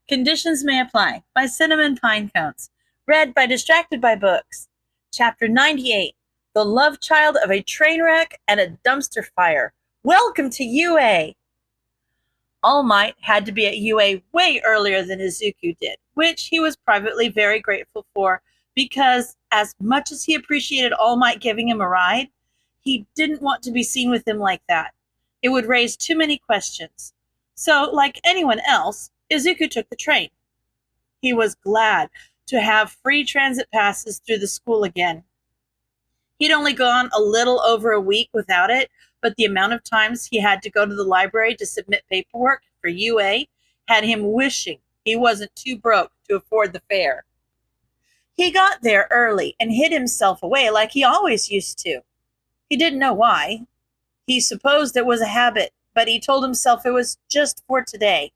Conditions May Apply by CinnamonPinecones. Read by Distracted by Books. Chapter 98. The Love Child of a Train Wreck and a Dumpster Fire. Welcome to UA! All Might had to be at UA way earlier than Izuku did, which he was privately very grateful for because, as much as he appreciated All Might giving him a ride, he didn't want to be seen with him like that. It would raise too many questions. So, like anyone else, Izuku took the train. He was glad to have free transit passes through the school again. He'd only gone a little over a week without it, but the amount of times he had to go to the library to submit paperwork for UA had him wishing he wasn't too broke to afford the fare. He got there early and hid himself away like he always used to. He didn't know why. He supposed it was a habit, but he told himself it was just for today.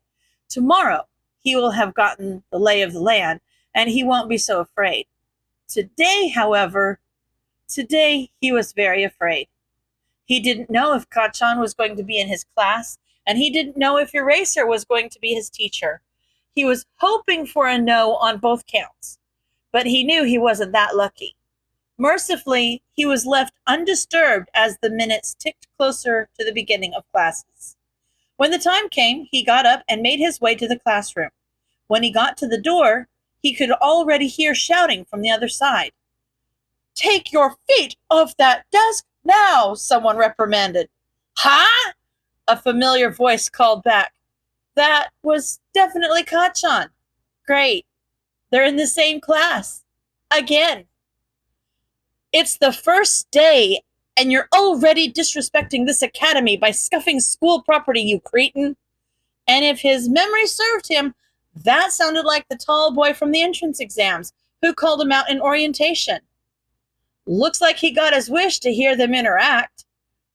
Tomorrow, he will have gotten the lay of the land, and he won't be so afraid. Today, however, he was very afraid. He didn't know if Kacchan was going to be in his class, and he didn't know if Eraser was going to be his teacher. He was hoping for a no on both counts, but he knew he wasn't that lucky. Mercifully, he was left undisturbed as the minutes ticked closer to the beginning of classes. When the time came, he got up and made his way to the classroom. When he got to the door, he could already hear shouting from the other side. "Take your feet off that desk now," someone reprimanded. "Huh?" a familiar voice called back. That was definitely Kacchan. Great. They're in the same class. Again. "It's the first day, and you're already disrespecting this academy by scuffing school property, you cretin." And if his memory served him, that sounded like the tall boy from the entrance exams who called him out in orientation. Looks like he got his wish to hear them interact.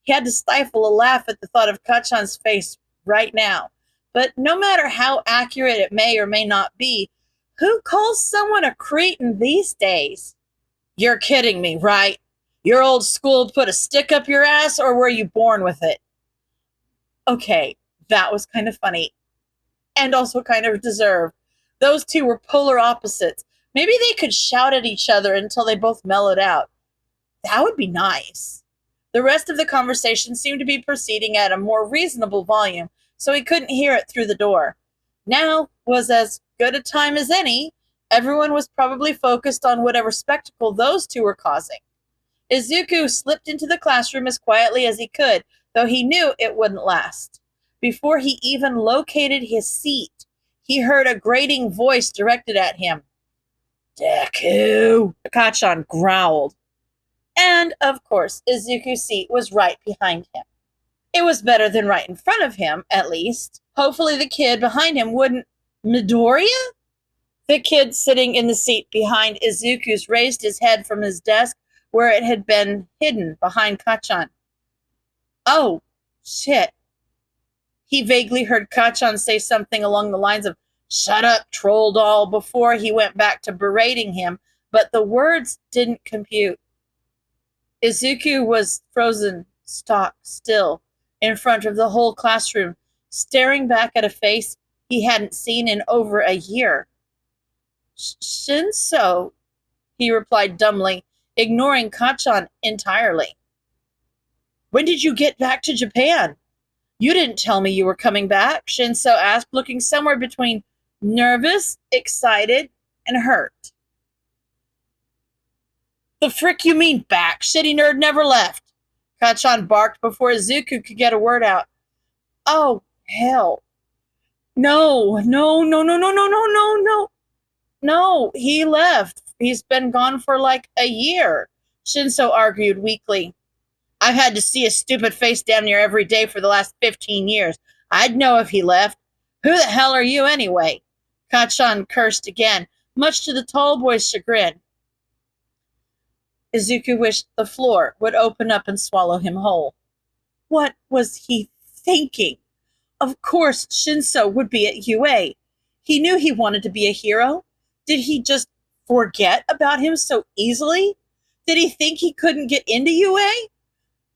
He had to stifle a laugh at the thought of Kacchan's face right now. But no matter how accurate it may or may not be, who calls someone a cretin these days? "You're kidding me, right? Your old school put a stick up your ass, or were you born with it?" Okay, that was kind of funny. And also kind of deserved. Those two were polar opposites. Maybe they could shout at each other until they both mellowed out. That would be nice. The rest of the conversation seemed to be proceeding at a more reasonable volume, so he couldn't hear it through the door. Now was as good a time as any. Everyone was probably focused on whatever spectacle those two were causing. Izuku slipped into the classroom as quietly as he could, though he knew it wouldn't last. Before he even located his seat, he heard a grating voice directed at him. "Deku," Kacchan growled. And, of course, Izuku's seat was right behind him. It was better than right in front of him, at least. Hopefully the kid behind him wouldn't... Midoriya? The kid sitting in the seat behind Izuku's raised his head from his desk where it had been hidden behind Kacchan. "Oh, shit." He vaguely heard Kacchan say something along the lines of, "Shut up, troll doll," before he went back to berating him, but the words didn't compute. Izuku was frozen, stock still, in front of the whole classroom, staring back at a face he hadn't seen in over a year. "Shinso," he replied dumbly, ignoring Kacchan entirely. "When did you get back to Japan?" "You didn't tell me you were coming back," Shinso asked, looking somewhere between nervous, excited, and hurt. "The frick you mean back? Shitty nerd never left," Kacchan barked before Izuku could get a word out. "Oh, hell. No, no, no, no, no, no, no, no, no. No, he left. He's been gone for like a year," Shinso argued weakly. "I've had to see his stupid face damn near every day for the last 15 years. I'd know if he left. Who the hell are you anyway?" Kacchan cursed again, much to the tall boy's chagrin. Izuku wished the floor would open up and swallow him whole. What was he thinking? Of course Shinso would be at UA. He knew he wanted to be a hero. Did he just forget about him so easily? Did he think he couldn't get into UA?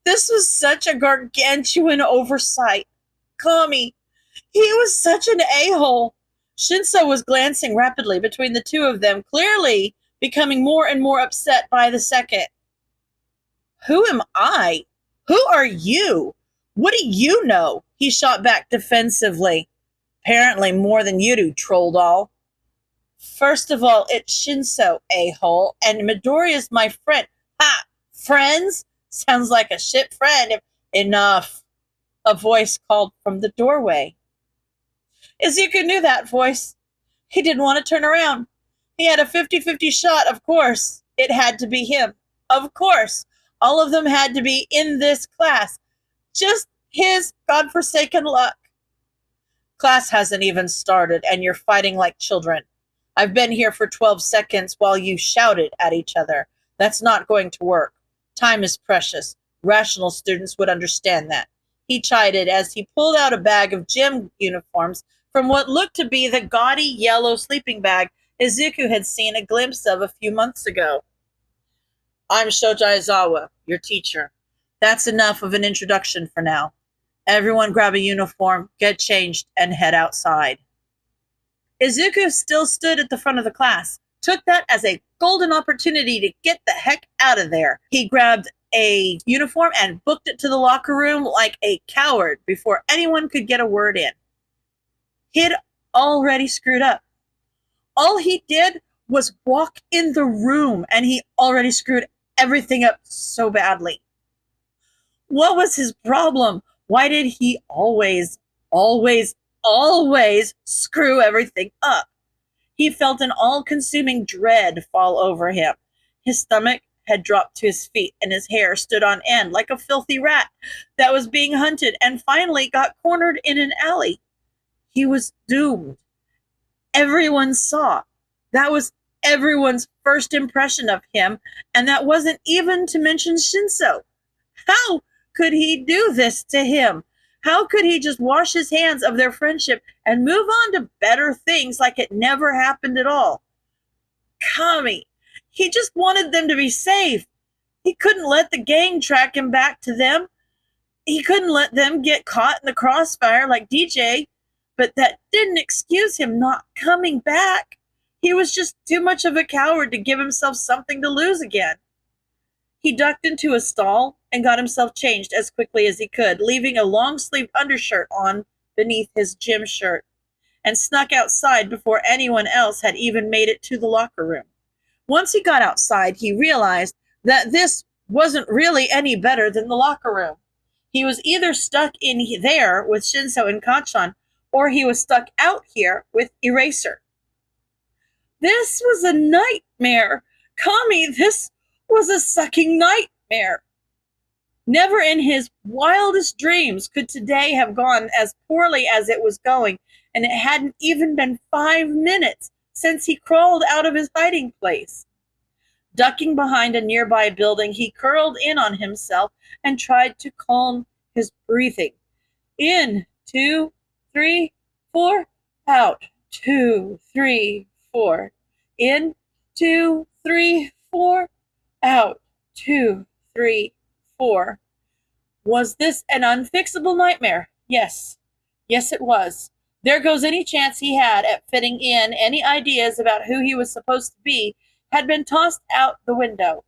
This was such a gargantuan oversight. Kami, he was such an a-hole. Shinso was glancing rapidly between the two of them, clearly becoming more and more upset by the second. Who am I? Who are you? What do you know? He shot back defensively. Apparently more than you do, troll doll. First of all, it's Shinso, a-hole, and Midoriya's my friend. Ha! Friends? Sounds like a shit friend. Enough. A voice called from the doorway. Izuku knew that voice. He didn't want to turn around. He had a 50-50 shot, of course. It had to be him. Of course. All of them had to be in this class. Just his godforsaken luck. Class hasn't even started, and you're fighting like children. I've been here for 12 seconds while you shouted at each other. That's not going to work. Time is precious. Rational students would understand that. He chided as he pulled out a bag of gym uniforms from what looked to be the gaudy yellow sleeping bag Izuku had seen a glimpse of a few months ago. I'm Shoja Aizawa, your teacher. That's enough of an introduction for now. Everyone grab a uniform, get changed, and head outside. Izuku still stood at the front of the class, took that as a golden opportunity to get the heck out of there. He grabbed a uniform and booked it to the locker room like a coward before anyone could get a word in. He'd already screwed up. All he did was walk in the room, and he already screwed everything up so badly. What was his problem? Why did he always screw everything up? He felt an all-consuming dread fall over him. His stomach had dropped to his feet, and his hair stood on end like a filthy rat that was being hunted and finally got cornered in an alley. He was doomed. Everyone saw. That was everyone's first impression of him, and that wasn't even to mention Shinso. How could he do this to him? How could he just wash his hands of their friendship and move on to better things like it never happened at all? Kami, he just wanted them to be safe. He couldn't let the gang track him back to them. He couldn't let them get caught in the crossfire like DJ, but that didn't excuse him not coming back. He was just too much of a coward to give himself something to lose again. He ducked into a stall and got himself changed as quickly as he could, leaving a long-sleeved undershirt on beneath his gym shirt, and snuck outside before anyone else had even made it to the locker room. Once he got outside, he realized that this wasn't really any better than the locker room. He was either stuck in there with Shinso and Kacchan, or he was stuck out here with Eraser. This was a nightmare. Kami, this was a sucking nightmare. Never in his wildest dreams could today have gone as poorly as it was going, and it hadn't even been 5 minutes since he crawled out of his hiding place. Ducking behind a nearby building, he curled in on himself and tried to calm his breathing. In, 2, 3, 4, out, 2, 3, 4. In, 2, 3, 4, out, 2, 3, 4. Was this an unfixable nightmare? Yes. Yes, it was. There goes any chance he had at fitting in. Any ideas about who he was supposed to be had been tossed out the window.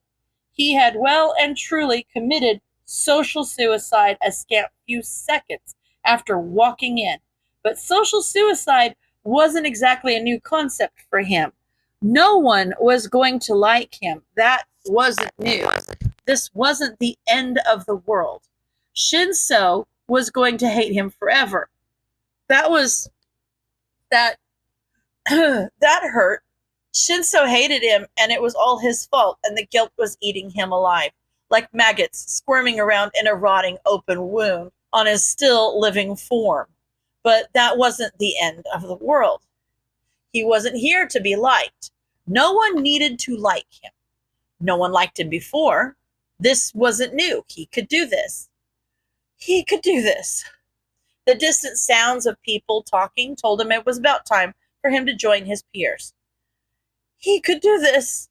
He had well and truly committed social suicide a scant few seconds after walking in. But social suicide wasn't exactly a new concept for him. No one was going to like him. That wasn't new. This wasn't the end of the world. Shinso was going to hate him forever. That hurt. Shinso hated him, and it was all his fault, and the guilt was eating him alive, like maggots squirming around in a rotting open wound on his still living form. But that wasn't the end of the world. He wasn't here to be liked. No one needed to like him. No one liked him before. This wasn't new. He could do this. He could do this. The distant sounds of people talking told him it was about time for him to join his peers. He could do this.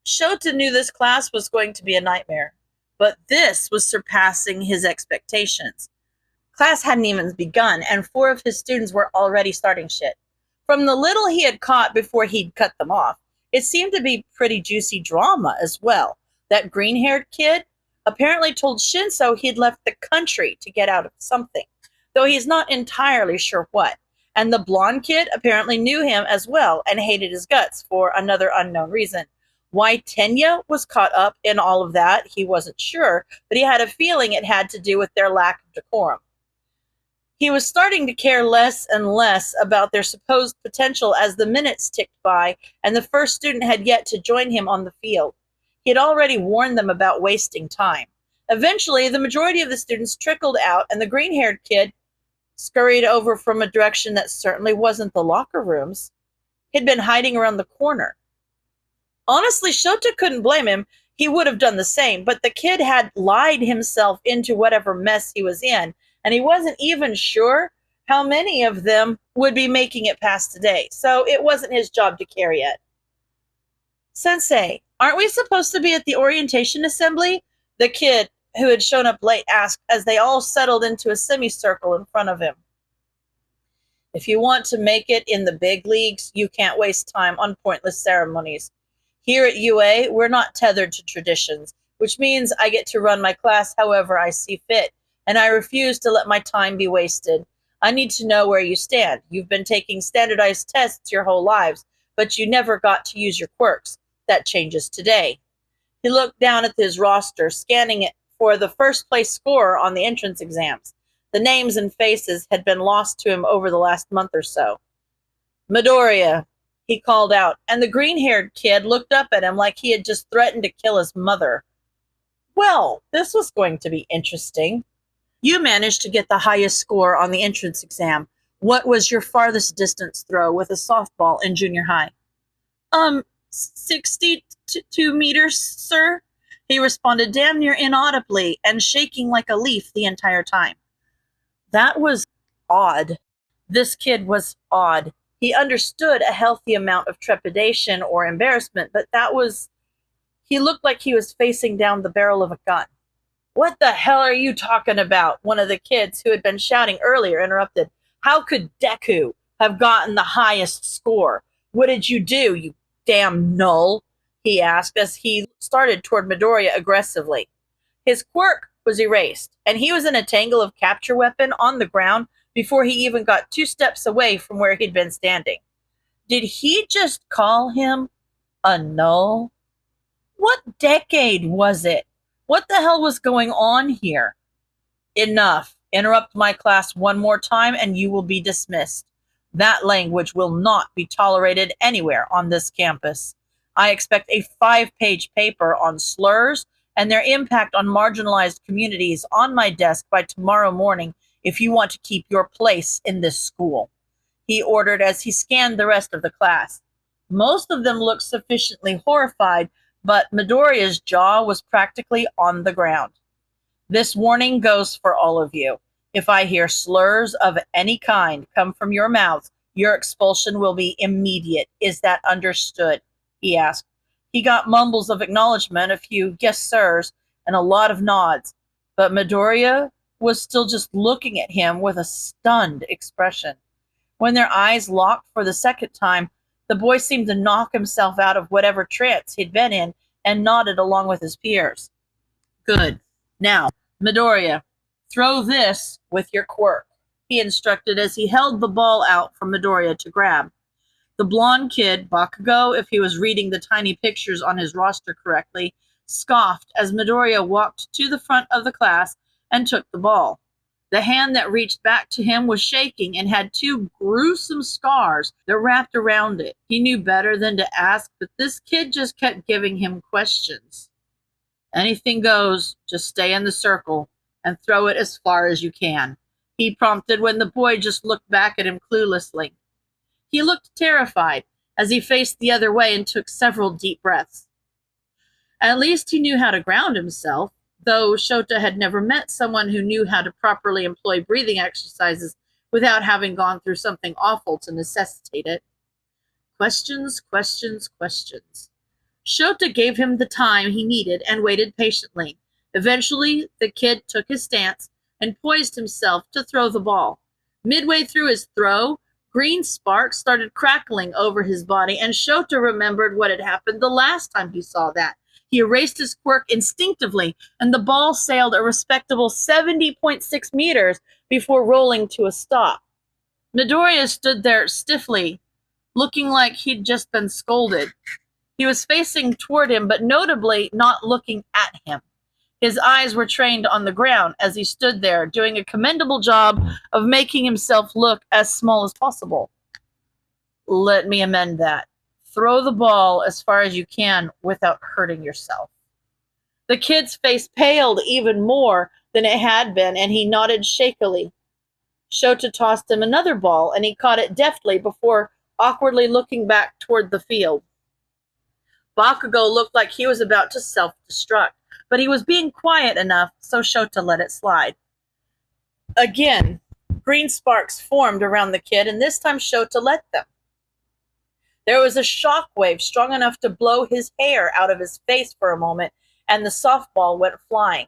Shota knew this class was going to be a nightmare, but this was surpassing his expectations. Class hadn't even begun, and 4 of his students were already starting shit. From the little he had caught before he'd cut them off, it seemed to be pretty juicy drama as well. That green-haired kid apparently told Shinso he'd left the country to get out of something, though he's not entirely sure what. And the blonde kid apparently knew him as well and hated his guts for another unknown reason. Why Tenya was caught up in all of that, he wasn't sure, but he had a feeling it had to do with their lack of decorum. He was starting to care less and less about their supposed potential as the minutes ticked by and the first student had yet to join him on the field. He had already warned them about wasting time. Eventually, the majority of the students trickled out and the green-haired kid scurried over from a direction that certainly wasn't the locker rooms. He'd been hiding around the corner. Honestly, Shota couldn't blame him. He would have done the same, but the kid had lied himself into whatever mess he was in, and he wasn't even sure how many of them would be making it past today, so it wasn't his job to care yet. "Sensei, aren't we supposed to be at the orientation assembly?" the kid who had shown up late asked as they all settled into a semicircle in front of him. "If you want to make it in the big leagues, you can't waste time on pointless ceremonies. Here at UA, we're not tethered to traditions, which means I get to run my class however I see fit, and I refuse to let my time be wasted. I need to know where you stand. You've been taking standardized tests your whole lives, but you never got to use your quirks. That changes today." He looked down at his roster, scanning it for the first place scorer on the entrance exams. The names and faces had been lost to him over the last month or so. "Midoriya," he called out, and the green-haired kid looked up at him like he had just threatened to kill his mother. "Well, this was going to be interesting. You managed to get the highest score on the entrance exam. What was your farthest distance throw with a softball in junior high?" 62 meters, sir," he responded damn near inaudibly and shaking like a leaf the entire time. That was odd. This kid was odd. He understood a healthy amount of trepidation or embarrassment, but he looked like he was facing down the barrel of a gun. "What the hell are you talking about?" one of the kids who had been shouting earlier interrupted. "How could Deku have gotten the highest score? What did you do, you damn null?" he asked as he started toward Midoriya aggressively. His quirk was erased, and he was in a tangle of capture weapon on the ground before he even got 2 steps away from where he'd been standing. Did he just call him a null? What decade was it? What the hell was going on here? "Enough. Interrupt my class one more time and you will be dismissed. That language will not be tolerated anywhere on this campus. I expect a 5-page paper on slurs and their impact on marginalized communities on my desk by tomorrow morning if you want to keep your place in this school," he ordered as he scanned the rest of the class. Most of them looked sufficiently horrified, but Midoriya's jaw was practically on the ground. "This warning goes for all of you. If I hear slurs of any kind come from your mouths, your expulsion will be immediate. Is that understood?" he asked. He got mumbles of acknowledgement, a few yes sirs, and a lot of nods, but Midoriya was still just looking at him with a stunned expression. When their eyes locked for the second time, the boy seemed to knock himself out of whatever trance he'd been in and nodded along with his peers. "Good. Now, Midoriya, throw this with your quirk," he instructed as he held the ball out for Midoriya to grab. The blonde kid, Bakugo, if he was reading the tiny pictures on his roster correctly, scoffed as Midoriya walked to the front of the class and took the ball. The hand that reached back to him was shaking and had 2 gruesome scars that wrapped around it. He knew better than to ask, but this kid just kept giving him questions. "Anything goes, just stay in the circle and throw it as far as you can," he prompted when the boy just looked back at him cluelessly. He looked terrified as he faced the other way and took several deep breaths. At least he knew how to ground himself, though Shota had never met someone who knew how to properly employ breathing exercises without having gone through something awful to necessitate it. Questions, questions, questions. Shota gave him the time he needed and waited patiently. Eventually, the kid took his stance and poised himself to throw the ball. Midway through his throw, Green sparks started crackling over his body, and Shota remembered what had happened the last time he saw that. He erased his quirk instinctively, and the ball sailed a respectable 70.6 meters before rolling to a stop. Midoriya stood there stiffly, looking like he'd just been scolded. He was facing toward him, but notably not looking at him. His eyes were trained on the ground as he stood there, doing a commendable job of making himself look as small as possible. Let me amend that. Throw the ball as far as you can without hurting yourself. The kid's face paled even more than it had been, and he nodded shakily. Shota tossed him another ball, and he caught it deftly before awkwardly looking back toward the field. Bakugo looked like he was about to self-destruct, but he was being quiet enough, so Shota let it slide. Again, green sparks formed around the kid, and this time Shota let them. There was a shock wave strong enough to blow his hair out of his face for a moment, and the softball went flying.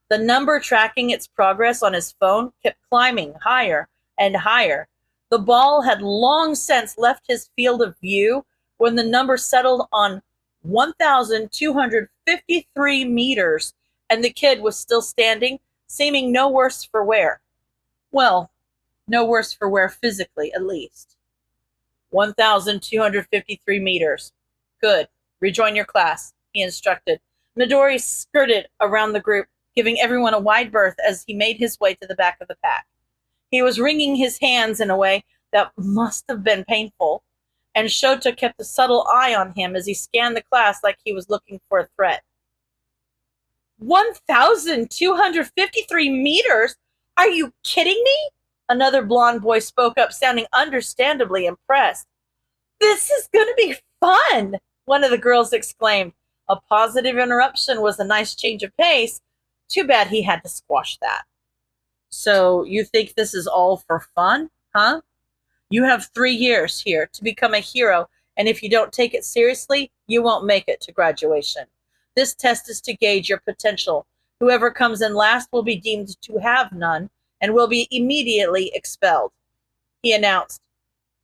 The number tracking its progress on his phone kept climbing higher and higher. The ball had long since left his field of view when the number settled on 1,253 meters, and the kid was still standing, seeming no worse for wear. Well, no worse for wear physically, at least. 1,253 meters. Good. Rejoin your class, he instructed. Midori skirted around the group, giving everyone a wide berth as he made his way to the back of the pack. He was wringing his hands in a way that must have been painful, and Shota kept a subtle eye on him as he scanned the class like he was looking for a threat. 1,253 meters? Are you kidding me? Another blonde boy spoke up, sounding understandably impressed. This is going to be fun, one of the girls exclaimed. A positive interruption was a nice change of pace. Too bad he had to squash that. So you think this is all for fun, huh? You have 3 years here to become a hero, and if you don't take it seriously, you won't make it to graduation. This test is to gauge your potential. Whoever comes in last will be deemed to have none and will be immediately expelled, he announced.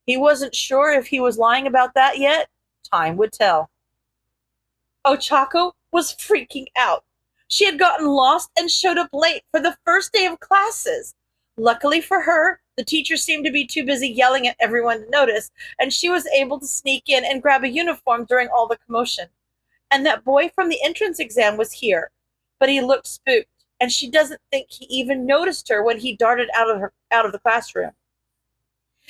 He wasn't sure if he was lying about that yet. Time would tell. Ochako was freaking out. She had gotten lost and showed up late for the first day of classes. Luckily for her, the teacher seemed to be too busy yelling at everyone to notice, and she was able to sneak in and grab a uniform during all the commotion. And that boy from the entrance exam was here, but he looked spooked, and she doesn't think he even noticed her when he darted out of the classroom.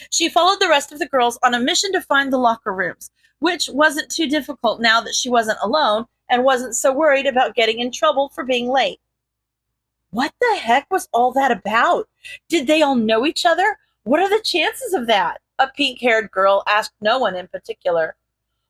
She followed the rest of the girls on a mission to find the locker rooms, which wasn't too difficult now that she wasn't alone and wasn't so worried about getting in trouble for being late. What the heck was all that about? Did they all know each other? What are the chances of that? A pink-haired girl asked no one in particular.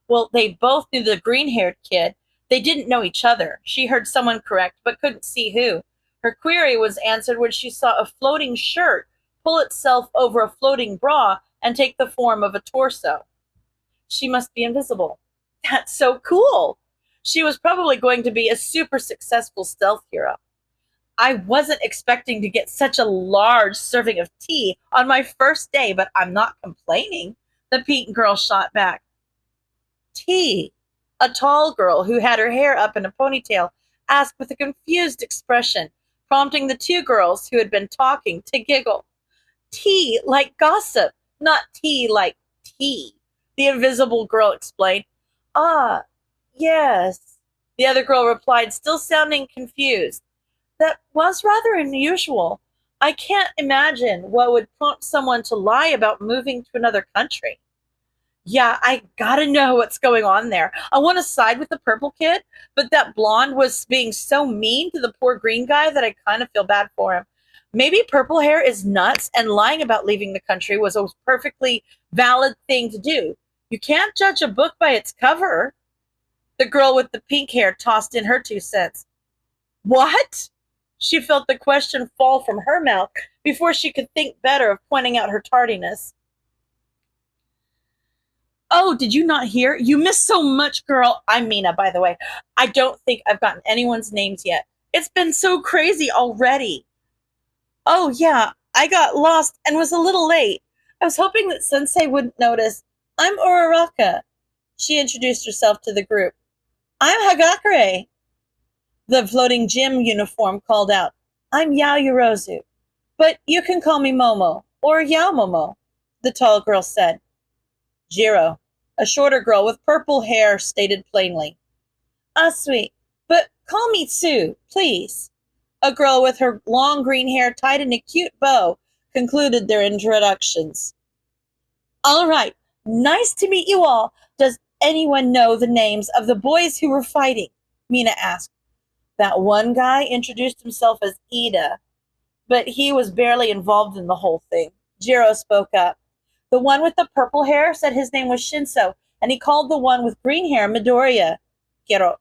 Well, they both knew the green-haired kid. They didn't know each other. She heard someone correct, but couldn't see who. Her query was answered when she saw a floating shirt pull itself over a floating bra and take the form of a torso. She must be invisible. That's so cool. She was probably going to be a super successful stealth hero. I wasn't expecting to get such a large serving of tea on my first day, but I'm not complaining, the pink girl shot back. Tea? A tall girl who had her hair up in a ponytail asked with a confused expression, prompting the two girls who had been talking to giggle. Tea like gossip, not tea like tea, the invisible girl explained. Ah, yes, the other girl replied, still sounding confused. That was rather unusual. I can't imagine what would prompt someone to lie about moving to another country. Yeah, I gotta know what's going on there. I want to side with the purple kid, but that blonde was being so mean to the poor green guy that I kind of feel bad for him. Maybe purple hair is nuts and lying about leaving the country was a perfectly valid thing to do. You can't judge a book by its cover. The girl with the pink hair tossed in her 2 cents. What? She felt the question fall from her mouth before she could think better of pointing out her tardiness. Oh, did you not hear? You missed so much, girl. I'm Mina, by the way. I don't think I've gotten anyone's names yet. It's been so crazy already. Oh, yeah, I got lost and was a little late. I was hoping that Sensei wouldn't notice. I'm Uraraka. She introduced herself to the group. I'm Hagakure. The floating gym uniform called out. I'm Yaoyorozu. But you can call me Momo, or Yaomomo, the tall girl said. Jiro, a shorter girl with purple hair, stated plainly. Ah, sweet, but call me Tsu, please. A girl with her long green hair tied in a cute bow concluded their introductions. All right, nice to meet you all. Does anyone know the names of the boys who were fighting? Mina asked. That one guy introduced himself as Ida, but he was barely involved in the whole thing. Jiro spoke up. The one with the purple hair said his name was Shinso, and he called the one with green hair Midoriya.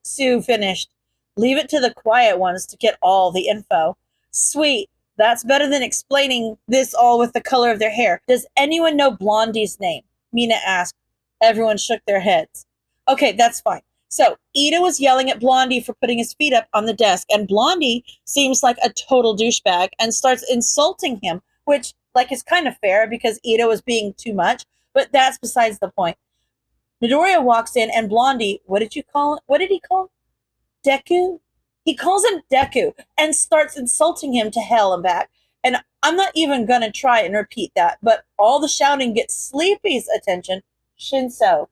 Sue finished. Leave it to the quiet ones to get all the info. Sweet. That's better than explaining this all with the color of their hair. Does anyone know Blondie's name? Mina asked. Everyone shook their heads. Okay, that's fine. So, Ida was yelling at Blondie for putting his feet up on the desk, and Blondie seems like a total douchebag and starts insulting him, which, is kind of fair because Ida was being too much, but that's besides the point. Midoriya walks in, and Blondie, what did he call him? Deku? He calls him Deku and starts insulting him to hell and back. And I'm not even going to try and repeat that, but all the shouting gets Sleepy's attention. Shinso.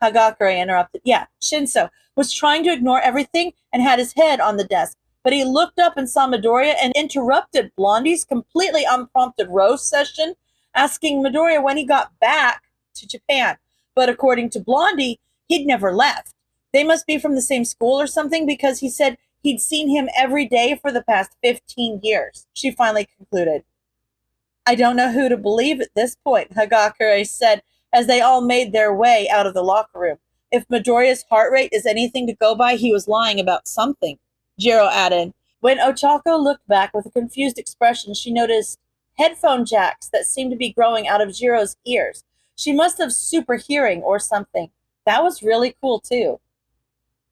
Hagakure interrupted. Yeah, Shinso was trying to ignore everything and had his head on the desk. But he looked up and saw Midoriya and interrupted Blondie's completely unprompted roast session, asking Midoriya when he got back to Japan. But according to Blondie, he'd never left. They must be from the same school or something because he said he'd seen him every day for the past 15 years. She finally concluded. I don't know who to believe at this point, Hagakure said as they all made their way out of the locker room. If Midoriya's heart rate is anything to go by, he was lying about something. Jiro added. When Ochako looked back with a confused expression, she noticed headphone jacks that seemed to be growing out of Jiro's ears. She must have super hearing or something. That was really cool, too.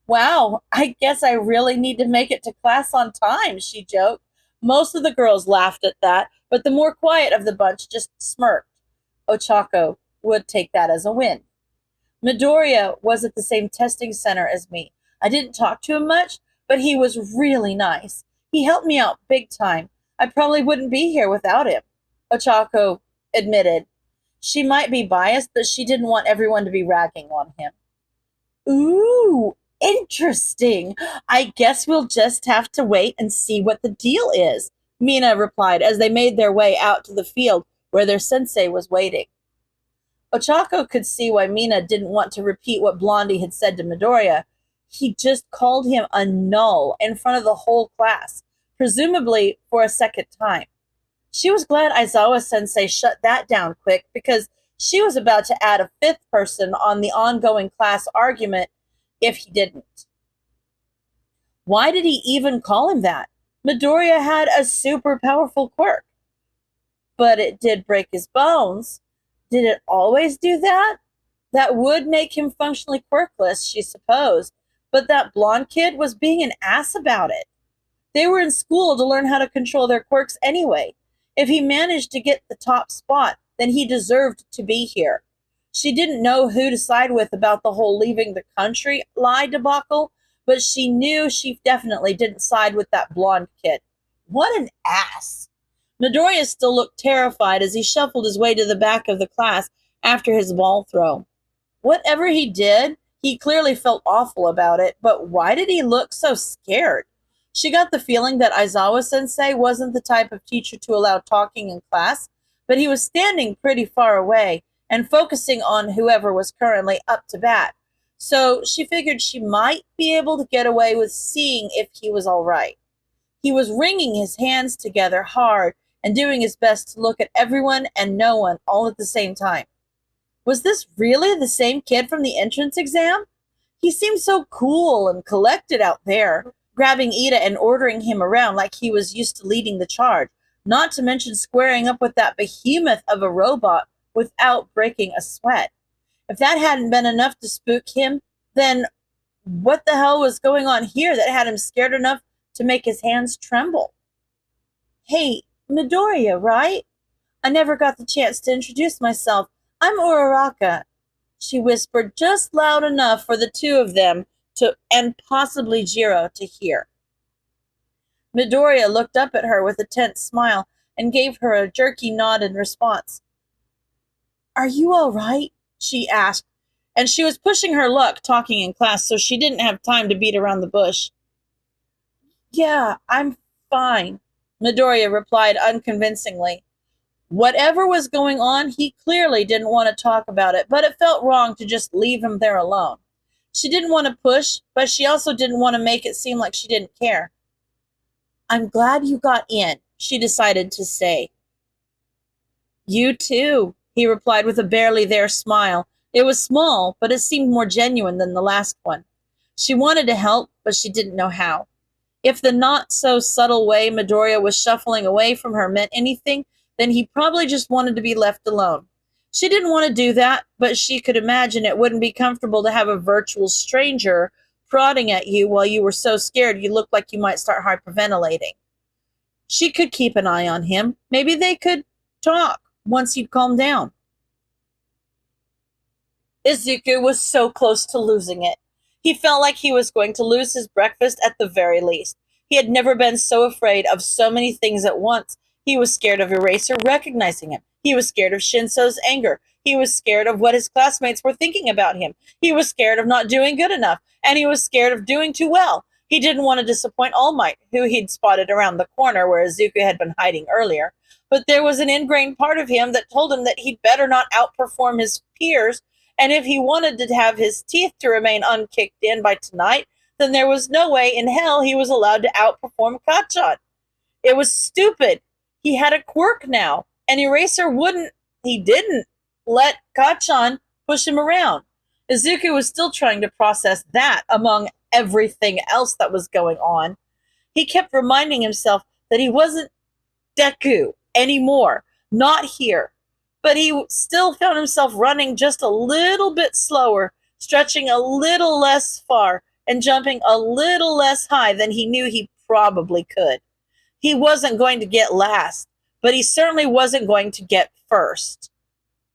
Wow, I guess I really need to make it to class on time, she joked. Most of the girls laughed at that, but the more quiet of the bunch just smirked. Ochako would take that as a win. Midoriya was at the same testing center as me. I didn't talk to him much, but he was really nice. He helped me out big time. I probably wouldn't be here without him, Ochako admitted. She might be biased, but she didn't want everyone to be ragging on him. Ooh, interesting. I guess we'll just have to wait and see what the deal is, Mina replied as they made their way out to the field where their sensei was waiting. Ochako could see why Mina didn't want to repeat what Blondie had said to Midoriya. He just called him a null in front of the whole class, presumably for a second time. She was glad Aizawa-sensei shut that down quick because she was about to add a fifth person on the ongoing class argument if he didn't. Why did he even call him that? Midoriya had a super powerful quirk. But it did break his bones. Did it always do that? That would make him functionally quirkless, she supposed, but that blonde kid was being an ass about it. They were in school to learn how to control their quirks anyway. If he managed to get the top spot, then he deserved to be here. She didn't know who to side with about the whole leaving the country lie debacle, but she knew she definitely didn't side with that blonde kid. What an ass! Midoriya still looked terrified as he shuffled his way to the back of the class after his ball throw. Whatever he did, he clearly felt awful about it, but why did he look so scared? She got the feeling that Aizawa-sensei wasn't the type of teacher to allow talking in class, but he was standing pretty far away and focusing on whoever was currently up to bat. So she figured she might be able to get away with seeing if he was all right. He was wringing his hands together hard and doing his best to look at everyone and no one all at the same time. Was this really the same kid from the entrance exam? He seemed so cool and collected out there, grabbing Ida and ordering him around like he was used to leading the charge, not to mention squaring up with that behemoth of a robot without breaking a sweat. If that hadn't been enough to spook him, then what the hell was going on here that had him scared enough to make his hands tremble? Hey, Midoriya, right? I never got the chance to introduce myself. I'm Uraraka, she whispered just loud enough for the two of them to, and possibly Jiro, to hear. Midoriya looked up at her with a tense smile and gave her a jerky nod in response. Are you all right? She asked, and she was pushing her luck talking in class, so she didn't have time to beat around the bush. Yeah, I'm fine, Midoriya replied unconvincingly. Whatever was going on, he clearly didn't want to talk about it, but it felt wrong to just leave him there alone. She didn't want to push, but she also didn't want to make it seem like she didn't care. I'm glad you got in, she decided to say. You too, he replied with a barely there smile. It was small, but it seemed more genuine than the last one. She wanted to help, but she didn't know how. If the not-so-subtle way Midoriya was shuffling away from her meant anything, then he probably just wanted to be left alone. She didn't want to do that, but she could imagine it wouldn't be comfortable to have a virtual stranger prodding at you while you were so scared you looked like you might start hyperventilating. She could keep an eye on him. Maybe they could talk once he'd calmed down. Izuku was so close to losing it. He felt like he was going to lose his breakfast at the very least. He had never been so afraid of so many things at once. He was scared of Eraser recognizing him. He was scared of Shinso's anger. He was scared of what his classmates were thinking about him. He was scared of not doing good enough, and he was scared of doing too well. He didn't want to disappoint All Might, who he'd spotted around the corner where Izuku had been hiding earlier. But there was an ingrained part of him that told him that he'd better not outperform his peers, and if he wanted to have his teeth to remain unkicked in by tonight, then there was no way in hell he was allowed to outperform Kacchan. It was stupid. He had a quirk now, and Eraser didn't let Kacchan push him around. Izuku was still trying to process that among everything else that was going on. He kept reminding himself that he wasn't Deku anymore, not here. But he still found himself running just a little bit slower, stretching a little less far, and jumping a little less high than he knew he probably could. He wasn't going to get last, but he certainly wasn't going to get first.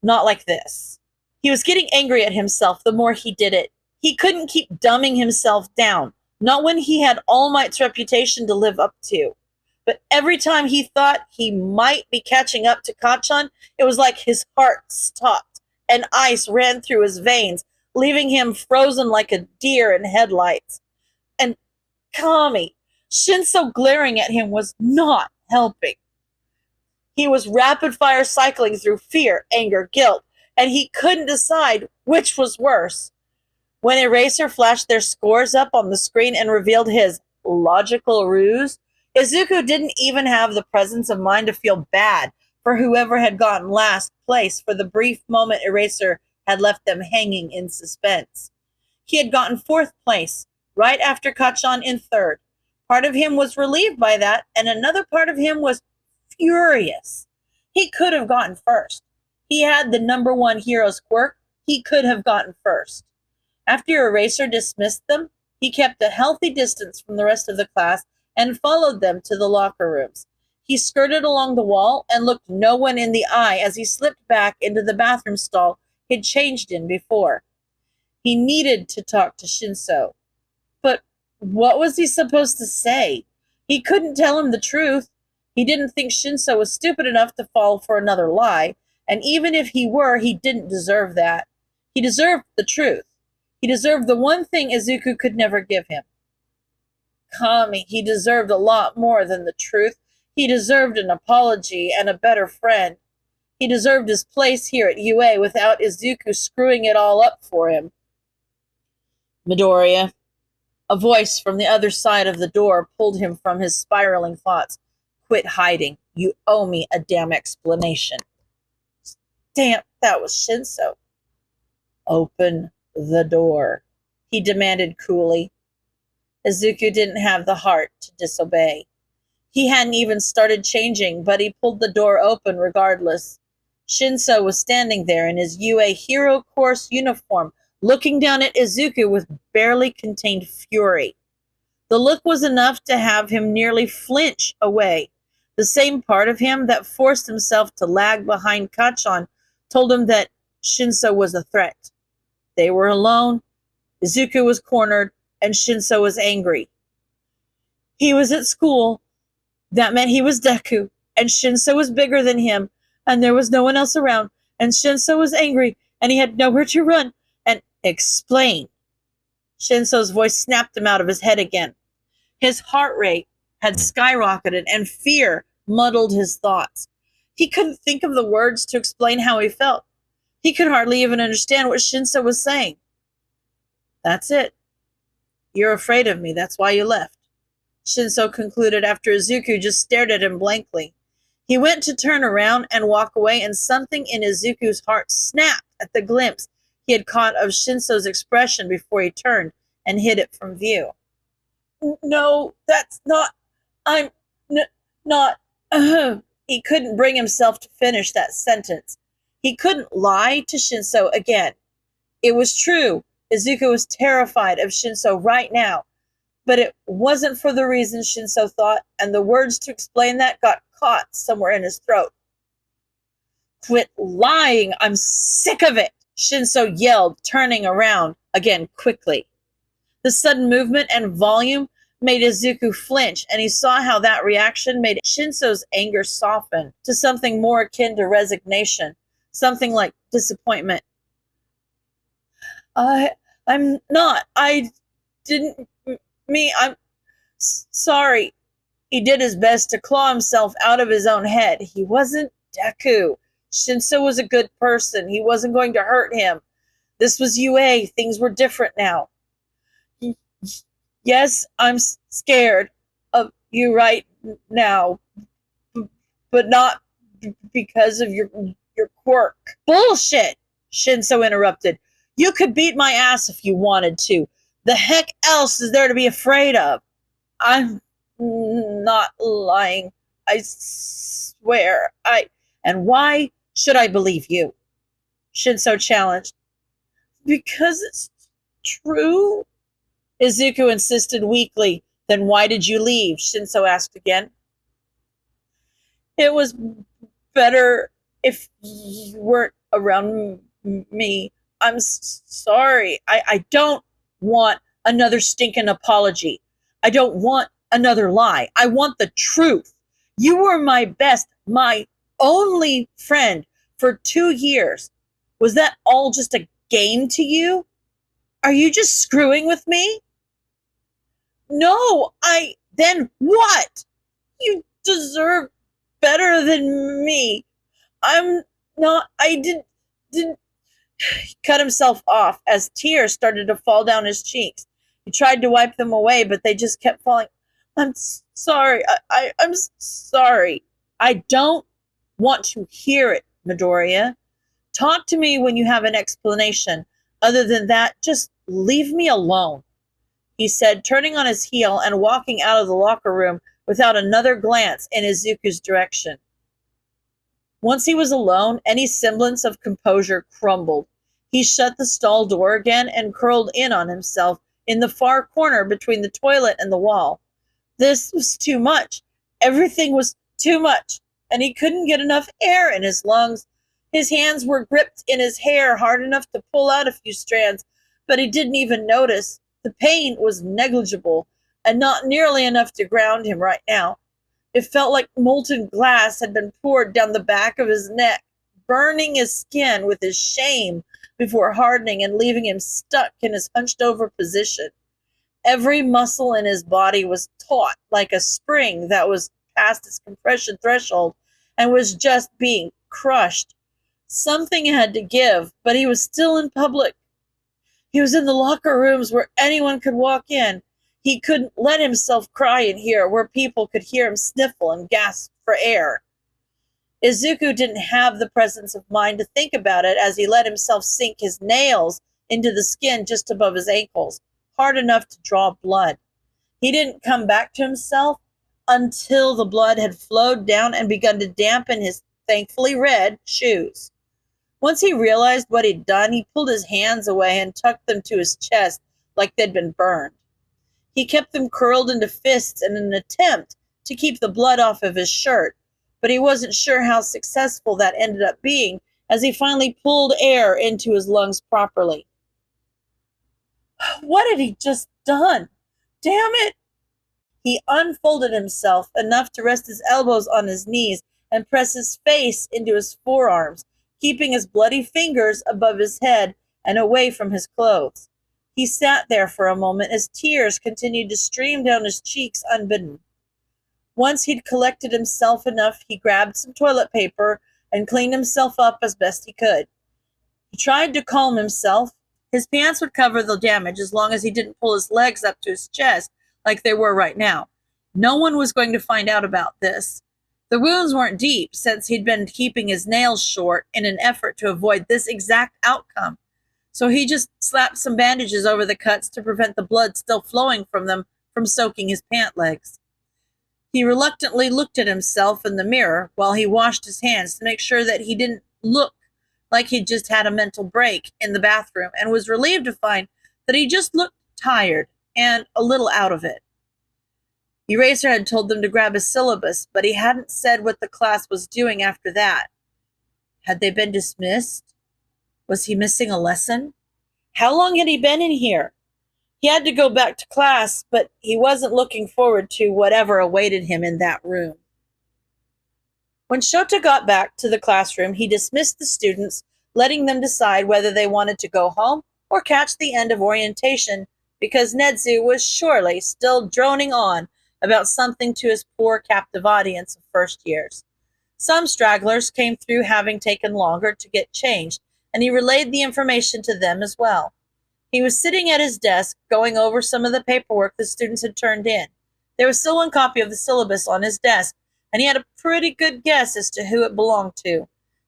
Not like this. He was getting angry at himself the more he did it. He couldn't keep dumbing himself down, not when he had All Might's reputation to live up to. But every time he thought he might be catching up to Kacchan, it was like his heart stopped and ice ran through his veins, leaving him frozen like a deer in headlights. And Kami, Shinso glaring at him was not helping. He was rapid-fire cycling through fear, anger, guilt, and he couldn't decide which was worse. When Eraser flashed their scores up on the screen and revealed his logical ruse, Izuku didn't even have the presence of mind to feel bad for whoever had gotten last place for the brief moment Eraser had left them hanging in suspense. He had gotten fourth place, right after Kacchan in third. Part of him was relieved by that, and another part of him was furious. He could have gotten first. He had the number one hero's quirk. He could have gotten first. After Eraser dismissed them, he kept a healthy distance from the rest of the class and followed them to the locker rooms. He skirted along the wall and looked no one in the eye as he slipped back into the bathroom stall he'd changed in before. He needed to talk to Shinso. But what was he supposed to say? He couldn't tell him the truth. He didn't think Shinso was stupid enough to fall for another lie, and even if he were, he didn't deserve that. He deserved the truth. He deserved the one thing Izuku could never give him. Kami, he deserved a lot more than the truth. He deserved an apology and a better friend. He deserved his place here at UA without Izuku screwing it all up for him. Midoriya. A voice from the other side of the door pulled him from his spiraling thoughts. Quit hiding. You owe me a damn explanation. Damn, that was Shinso. Open the door, he demanded coolly. Izuku didn't have the heart to disobey. He hadn't even started changing, but he pulled the door open regardless. Shinso was standing there in his UA Hero Course uniform, looking down at Izuku with barely contained fury. The look was enough to have him nearly flinch away. The same part of him that forced himself to lag behind Kachan told him that Shinso was a threat. They were alone, Izuku was cornered, and Shinso was angry. He was at school. That meant he was Deku, and Shinso was bigger than him, and there was no one else around, and Shinso was angry, and he had nowhere to run and explain. Shinso's voice snapped him out of his head again. His heart rate had skyrocketed, and fear muddled his thoughts. He couldn't think of the words to explain how he felt. He could hardly even understand what Shinso was saying. That's it. You're afraid of me, that's why you left, Shinso concluded after Izuku just stared at him blankly. He went to turn around and walk away, and something in Izuku's heart snapped at the glimpse he had caught of Shinso's expression before he turned and hid it from view. No, that's not... I'm not... He couldn't bring himself to finish that sentence. He couldn't lie to Shinso again. It was true. Izuku was terrified of Shinso right now, but it wasn't for the reason Shinso thought, and the words to explain that got caught somewhere in his throat. Quit lying! I'm sick of it! Shinso yelled, turning around again quickly. The sudden movement and volume made Izuku flinch, and he saw how that reaction made Shinso's anger soften to something more akin to resignation, something like disappointment. I'm not. I didn't mean. I'm sorry. He did his best to claw himself out of his own head. He wasn't Deku. Shinso was a good person. He wasn't going to hurt him. This was UA. Things were different now. Yes, I'm scared of you right now, but not because of your quirk. Bullshit, Shinso interrupted. You could beat my ass if you wanted to. The heck else is there to be afraid of? I'm not lying. I swear. And why should I believe you? Shinso challenged. Because it's true? Izuku insisted weakly. Then why did you leave? Shinso asked again. It was better if you weren't around me. I'm sorry. I don't want another stinking apology. I don't want another lie. I want the truth. You were my best, my only friend for 2 years. Was that all just a game to you? Are you just screwing with me? No, then what? You deserve better than me. I'm not, I didn't. He cut himself off as tears started to fall down his cheeks. He tried to wipe them away, but they just kept falling. I'm sorry. I'm sorry. I don't want to hear it, Midoriya. Talk to me when you have an explanation. Other than that, just leave me alone, he said, turning on his heel and walking out of the locker room without another glance in Izuku's direction. Once he was alone, any semblance of composure crumbled. He shut the stall door again and curled in on himself in the far corner between the toilet and the wall. This was too much. Everything was too much, and he couldn't get enough air in his lungs. His hands were gripped in his hair hard enough to pull out a few strands, but he didn't even notice. The pain was negligible and not nearly enough to ground him right now. It felt like molten glass had been poured down the back of his neck, burning his skin with his shame before hardening and leaving him stuck in his hunched-over position. Every muscle in his body was taut like a spring that was past its compression threshold and was just being crushed. Something had to give, but he was still in public. He was in the locker rooms where anyone could walk in. He couldn't let himself cry in here where people could hear him sniffle and gasp for air. Izuku didn't have the presence of mind to think about it as he let himself sink his nails into the skin just above his ankles, hard enough to draw blood. He didn't come back to himself until the blood had flowed down and begun to dampen his thankfully red shoes. Once he realized what he'd done, he pulled his hands away and tucked them to his chest like they'd been burned. He kept them curled into fists in an attempt to keep the blood off of his shirt, but he wasn't sure how successful that ended up being as he finally pulled air into his lungs properly. What had he just done? Damn it! He unfolded himself enough to rest his elbows on his knees and press his face into his forearms, keeping his bloody fingers above his head and away from his clothes. He sat there for a moment as tears continued to stream down his cheeks unbidden. Once he'd collected himself enough, he grabbed some toilet paper and cleaned himself up as best he could. He tried to calm himself. His pants would cover the damage as long as he didn't pull his legs up to his chest like they were right now. No one was going to find out about this. The wounds weren't deep, since he'd been keeping his nails short in an effort to avoid this exact outcome. So he just slapped some bandages over the cuts to prevent the blood still flowing from them from soaking his pant legs. He reluctantly looked at himself in the mirror while he washed his hands to make sure that he didn't look like he'd just had a mental break in the bathroom, and was relieved to find that he just looked tired and a little out of it. Eraser had told them to grab his syllabus, but he hadn't said what the class was doing after that. Had they been dismissed? Was he missing a lesson? How long had he been in here? He had to go back to class, but he wasn't looking forward to whatever awaited him in that room. When Shota got back to the classroom, he dismissed the students, letting them decide whether they wanted to go home or catch the end of orientation, because Nedzu was surely still droning on about something to his poor captive audience of first years. Some stragglers came through having taken longer to get changed, and he relayed the information to them as well. He was sitting at his desk, going over some of the paperwork the students had turned in. There was still one copy of the syllabus on his desk, and he had a pretty good guess as to who it belonged to.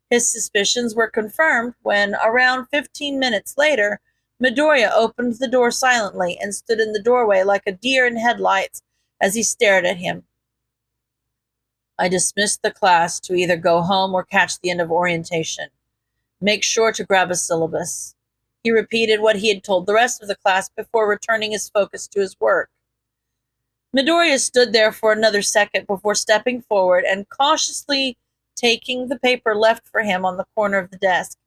His suspicions were confirmed when, around 15 minutes later, Midoriya opened the door silently and stood in the doorway like a deer in headlights as he stared at him. I dismissed the class to either go home or catch the end of orientation. Make sure to grab a syllabus. He repeated what he had told the rest of the class before returning his focus to his work. Midoriya stood there for another second before stepping forward and cautiously taking the paper left for him on the corner of the desk.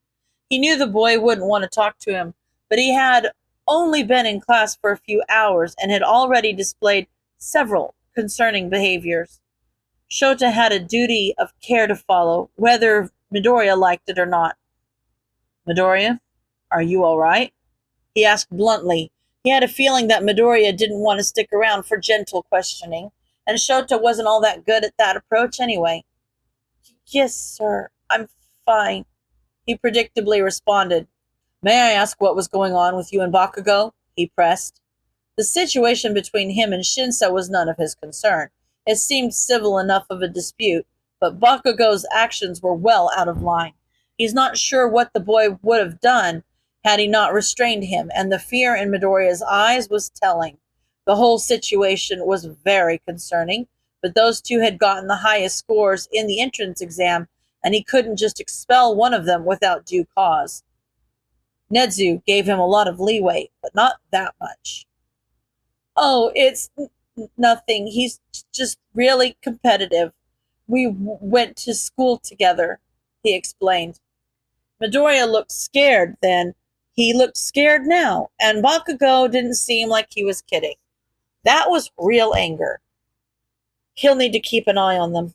He knew the boy wouldn't want to talk to him, but he had only been in class for a few hours and had already displayed several concerning behaviors. Shota had a duty of care to follow, whether Midoriya liked it or not. Midoriya, are you all right? He asked bluntly. He had a feeling that Midoriya didn't want to stick around for gentle questioning, and Shota wasn't all that good at that approach anyway. Yes, sir, I'm fine, he predictably responded. May I ask what was going on with you and Bakugo? He pressed. The situation between him and Shinso was none of his concern. It seemed civil enough of a dispute, but Bakugo's actions were well out of line. He's not sure what the boy would have done had he not restrained him, and the fear in Midoriya's eyes was telling. The whole situation was very concerning, but those two had gotten the highest scores in the entrance exam, and he couldn't just expel one of them without due cause. Nedzu gave him a lot of leeway, but not that much. Oh, it's nothing. He's just really competitive. We went to school together, he explained. Midoriya looked scared then. He looked scared now, and Bakugo didn't seem like he was kidding. That was real anger. He'll need to keep an eye on them.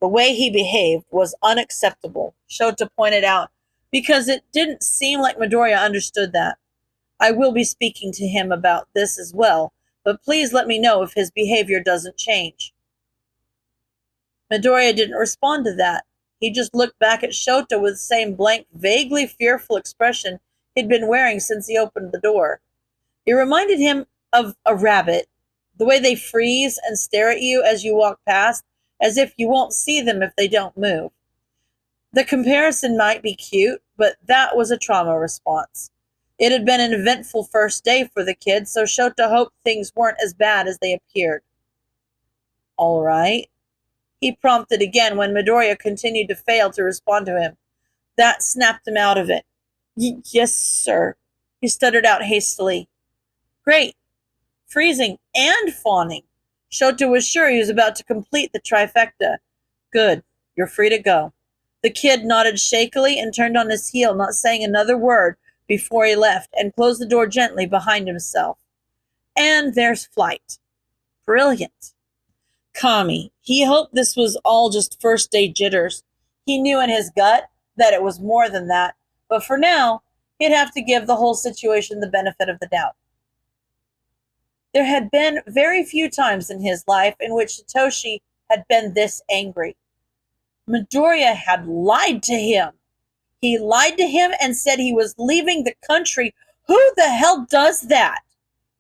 The way he behaved was unacceptable, Shota pointed out, because it didn't seem like Midoriya understood that. I will be speaking to him about this as well, but please let me know if his behavior doesn't change. Midoriya didn't respond to that. He just looked back at Shota with the same blank, vaguely fearful expression he'd been wearing since he opened the door. It reminded him of a rabbit, the way they freeze and stare at you as you walk past, as if you won't see them if they don't move. The comparison might be cute, but that was a trauma response. It had been an eventful first day for the kids, so Shota hoped things weren't as bad as they appeared. All right, he prompted again when Midoriya continued to fail to respond to him. That snapped him out of it. Yes, sir, he stuttered out hastily. Great. Freezing and fawning. Shoto was sure he was about to complete the trifecta. Good. You're free to go. The kid nodded shakily and turned on his heel, not saying another word before he left, and closed the door gently behind himself. And there's flight. Brilliant. Kami. He hoped this was all just first day jitters. He knew in his gut that it was more than that, but for now, he'd have to give the whole situation the benefit of the doubt. There had been very few times in his life in which Satoshi had been this angry. Midoriya had lied to him. He lied to him and said he was leaving the country. Who the hell does that?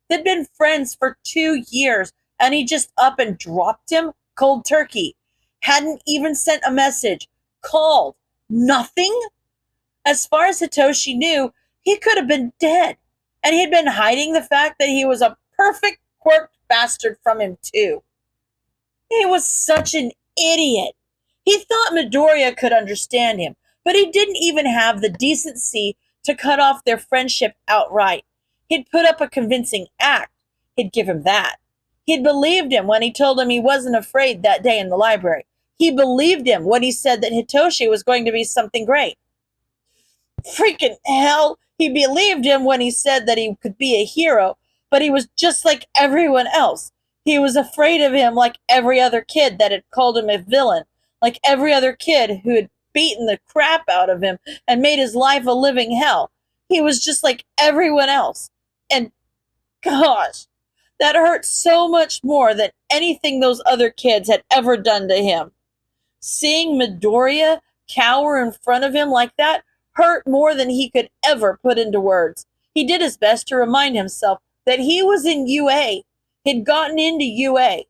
They'd been friends for 2 years, and he just up and dropped him cold turkey. Hadn't even sent a message. Called. Nothing? As far as Hitoshi knew, he could have been dead, and he'd been hiding the fact that he was a perfect quirked bastard from him, too. He was such an idiot. He thought Midoriya could understand him, but he didn't even have the decency to cut off their friendship outright. He'd put up a convincing act. He'd give him that. He'd believed him when he told him he wasn't afraid that day in the library. He believed him when he said that Hitoshi was going to be something great. Freaking hell, he believed him when he said that he could be a hero, but he was just like everyone else. He was afraid of him like every other kid that had called him a villain, like every other kid who had beaten the crap out of him and made his life a living hell. He was just like everyone else. And gosh, that hurt so much more than anything those other kids had ever done to him. Seeing Midoriya cower in front of him like that hurt more than he could ever put into words. He did his best to remind himself that he was in UA. He'd gotten into UA.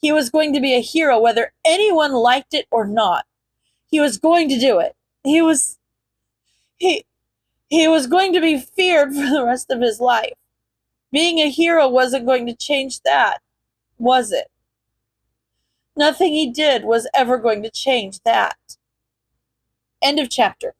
He was going to be a hero whether anyone liked it or not. He was going to do it. He was going to be feared for the rest of his life. Being a hero wasn't going to change that, was it? Nothing he did was ever going to change that. End of chapter.